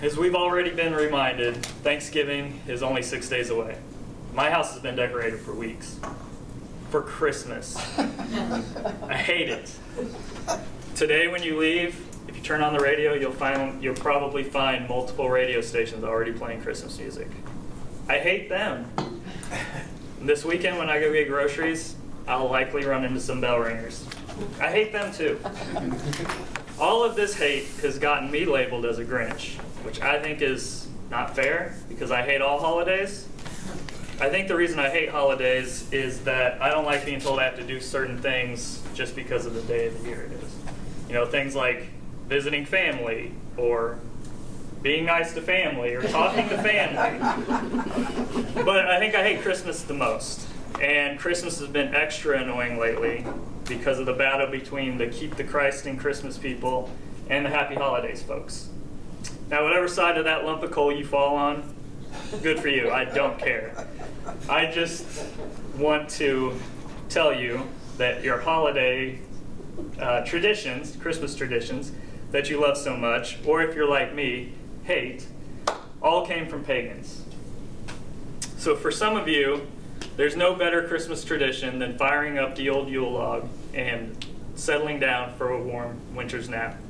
As we've already been reminded, Thanksgiving is only 6 days away. My house has been decorated for weeks. For Christmas. I hate it. Today when you leave, if you turn on the radio, you'll probably find multiple radio stations already playing Christmas music. I hate them. This weekend when I go get groceries, I'll likely run into some bell ringers. I hate them too. All of this hate has gotten me labeled as a Grinch, which I think is not fair because I hate all holidays. I think the reason I hate holidays is that I don't like being told I have to do certain things just because of the day of the year it is. You know, things like visiting family or being nice to family or talking to family. But I think I hate Christmas the most. And Christmas has been extra annoying lately because of the battle between the Keep the Christ in Christmas people and the Happy Holidays folks. Now, whatever side of that lump of coal you fall on, good for you. I don't care. I just want to tell you that your holiday traditions, Christmas traditions, that you love so much, or if you're like me, hate, all came from pagans. So for some of you, there's no better Christmas tradition than firing up the old Yule log and settling down for a warm winter's nap.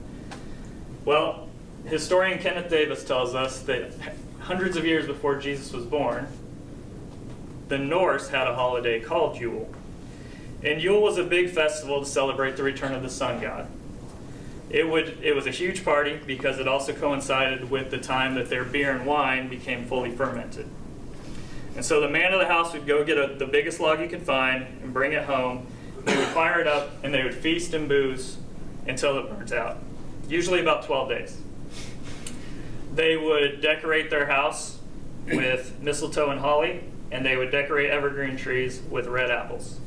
Well, historian Kenneth Davis tells us that hundreds of years before Jesus was born, the Norse had a holiday called Yule. And Yule was a big festival to celebrate the return of the sun god. It was a huge party because it also coincided with the time that their beer and wine became fully fermented. And so the man of the house would go get the biggest log he could find and bring it home. They would fire it up and they would feast and booze until it burnt out, usually about 12 days. They would decorate their house with mistletoe and holly, and they would decorate evergreen trees with red apples.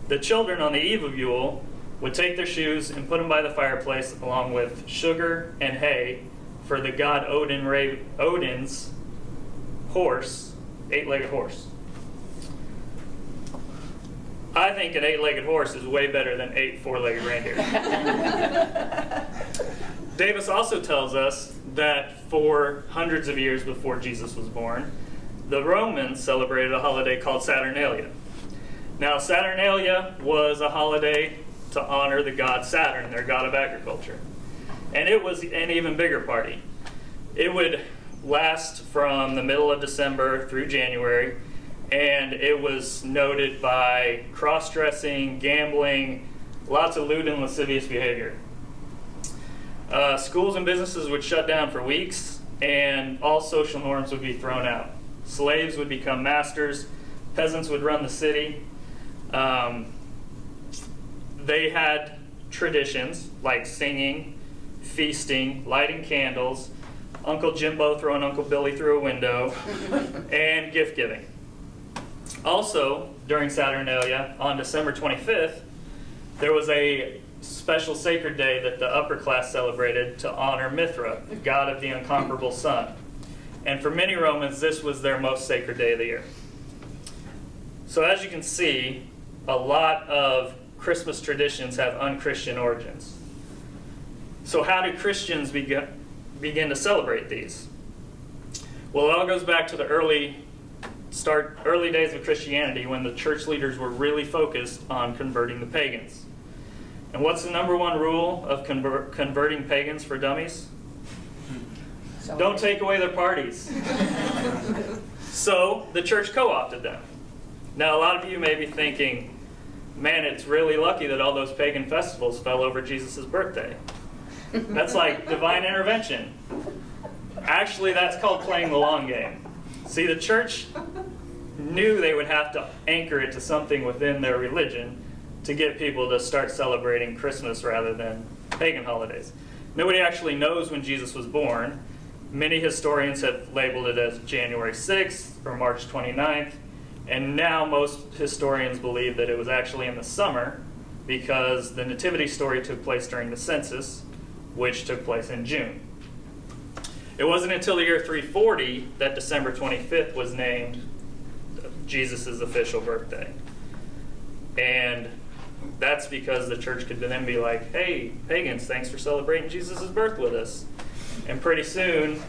The children on the eve of Yule would take their shoes and put them by the fireplace along with sugar and hay for the god Odin's horse, 8-legged horse. I think an 8-legged horse is way better than 8 4-legged reindeer. Davis also tells us that for hundreds of years before Jesus was born, the Romans celebrated a holiday called Saturnalia. Now, Saturnalia was a holiday to honor the god Saturn, their god of agriculture. And it was an even bigger party. It would last from the middle of December through January, and it was noted by cross-dressing, gambling, lots of lewd and lascivious behavior. Schools and businesses would shut down for weeks, and all social norms would be thrown out. Slaves would become masters, peasants would run the city. They had traditions like singing, feasting, lighting candles, Uncle Jimbo throwing Uncle Billy through a window, and gift giving. Also, during Saturnalia, on December 25th, there was a special sacred day that the upper class celebrated to honor Mithra, god of the unconquerable sun. And for many Romans, this was their most sacred day of the year. So as you can see, a lot of Christmas traditions have unchristian origins. So how do Christians begin to celebrate these? Well, it all goes back to the early days of Christianity when the church leaders were really focused on converting the pagans. And what's the number one rule of converting pagans for dummies? Don't take away their parties. So the church co-opted them. Now, a lot of you may be thinking, man, it's really lucky that all those pagan festivals fell over Jesus' birthday. That's like divine intervention. Actually, that's called playing the long game. See, the church knew they would have to anchor it to something within their religion to get people to start celebrating Christmas rather than pagan holidays. Nobody actually knows when Jesus was born. Many historians have labeled it as January 6th or March 29th, and now most historians believe that it was actually in the summer because the nativity story took place during the census, which took place in June. It wasn't until the year 340 that December 25th was named Jesus' official birthday. And that's because the church could then be like, hey, pagans, thanks for celebrating Jesus' birth with us. And pretty soon,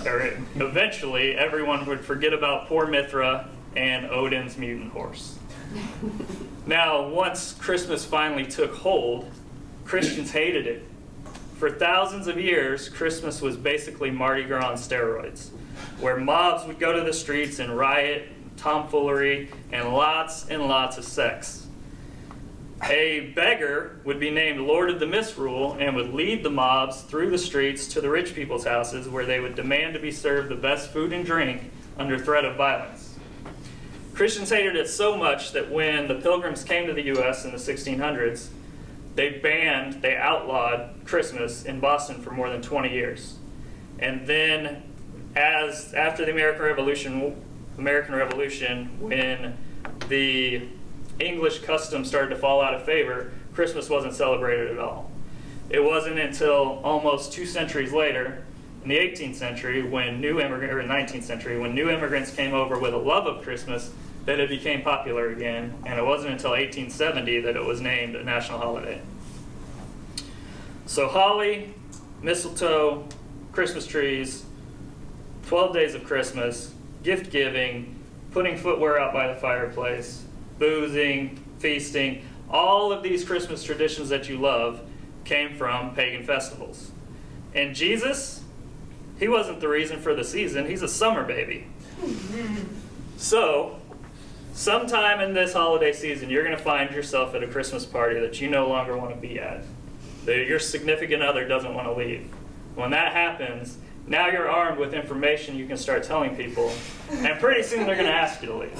or eventually everyone would forget about poor Mithra and Odin's mutant horse. Now, once Christmas finally took hold, Christians hated it. For thousands of years, Christmas was basically Mardi Gras on steroids, where mobs would go to the streets and riot, tomfoolery, and lots of sex. A beggar would be named Lord of the Misrule and would lead the mobs through the streets to the rich people's houses, where they would demand to be served the best food and drink under threat of violence. Christians hated it so much that when the Pilgrims came to the U.S. in the 1600s, they outlawed Christmas in Boston for more than 20 years. And then, after the American Revolution, when the English custom started to fall out of favor, Christmas wasn't celebrated at all. It wasn't until almost 2 centuries later, in the 18th century, when 19th century, when new immigrants came over with a love of Christmas, that it became popular again, and it wasn't until 1870 that it was named a national holiday. So holly, mistletoe, Christmas trees, 12 days of Christmas, gift giving, putting footwear out by the fireplace, boozing, feasting, all of these Christmas traditions that you love came from pagan festivals. And Jesus, he wasn't the reason for the season, he's a summer baby. So, sometime in this holiday season, you're going to find yourself at a Christmas party that you no longer want to be at, that your significant other doesn't want to leave. When that happens, now you're armed with information you can start telling people, and pretty soon they're going to ask you to leave.